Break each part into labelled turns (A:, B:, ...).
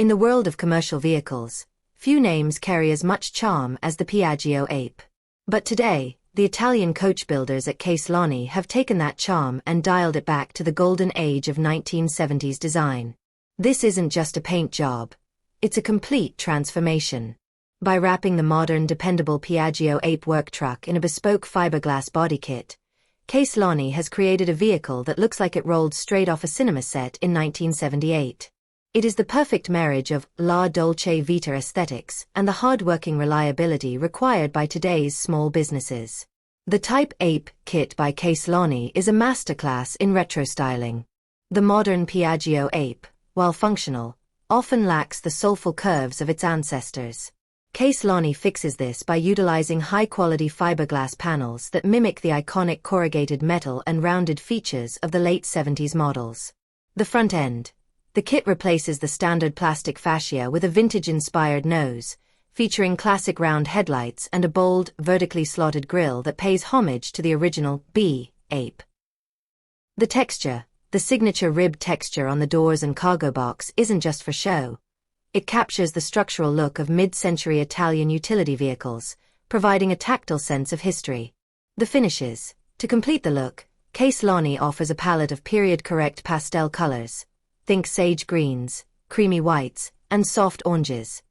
A: In the world of commercial vehicles, few names carry as much charm as the Piaggio Ape. But today, the Italian coach builders at Caselani have taken that charm and dialed it back to the golden age of 1970s design. This isn't just a paint job. It's a complete transformation. By wrapping the modern, dependable Piaggio Ape work truck in a bespoke fiberglass body kit, Caselani has created a vehicle that looks like it rolled straight off a cinema set in 1978. It is the perfect marriage of La Dolce Vita aesthetics and the hardworking reliability required by today's small businesses. The Type Ape kit by Caselani is a masterclass in retro styling. The modern Piaggio Ape, while functional, often lacks the soulful curves of its ancestors. Caselani fixes this by utilizing high-quality fiberglass panels that mimic the iconic corrugated metal and rounded features of the late 70s models. The front end. The kit replaces the standard plastic fascia with a vintage-inspired nose, featuring classic round headlights and a bold, vertically slotted grille that pays homage to the original Ape. The texture, the signature rib texture on the doors and cargo box, isn't just for show. It captures the structural look of mid-century Italian utility vehicles, providing a tactile sense of history. The finishes. To complete the look, Caselani offers a palette of period-correct pastel colors. Think sage greens, creamy whites, and soft oranges,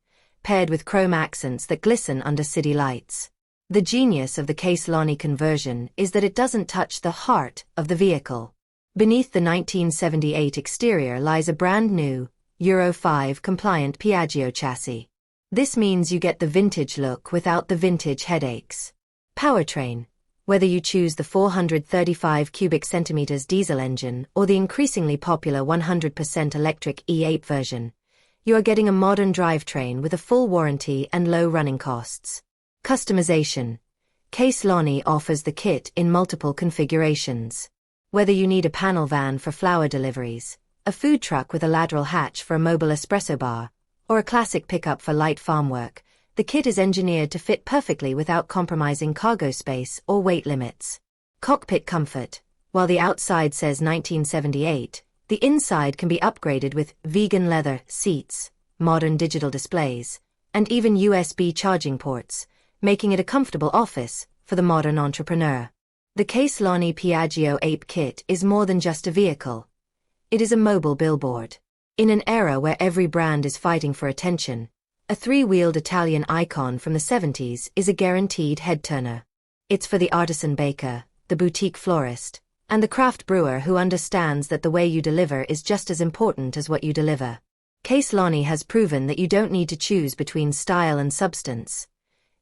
A: paired with chrome accents that glisten under city lights. The genius of the Caselani conversion is that it doesn't touch the heart of the vehicle. Beneath the 1978 exterior lies a brand new, Euro 5 compliant Piaggio chassis. This means you get the vintage look without the vintage headaches. Powertrain. Whether you choose the 435 cubic centimeters diesel engine or the increasingly popular 100% electric E8 version, you are getting a modern drivetrain with a full warranty and low running costs. Customization. Caselani offers the kit in multiple configurations. Whether you need a panel van for flower deliveries, a food truck with a lateral hatch for a mobile espresso bar, or a classic pickup for light farm work, the kit is engineered to fit perfectly without compromising cargo space or weight limits. Cockpit comfort. While the outside says 1978, the inside can be upgraded with vegan leather seats, modern digital displays, and even USB charging ports, making it a comfortable office for the modern entrepreneur. The Caselani Piaggio Ape kit is more than just a vehicle. It is a mobile billboard. In an era where every brand is fighting for attention, a three-wheeled Italian icon from the 70s is a guaranteed head-turner. It's for the artisan baker, the boutique florist, and the craft brewer who understands that the way you deliver is just as important as what you deliver. Caselani has proven that you don't need to choose between style and substance.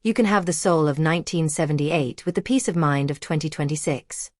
A: You can have the soul of 1978 with the peace of mind of 2026.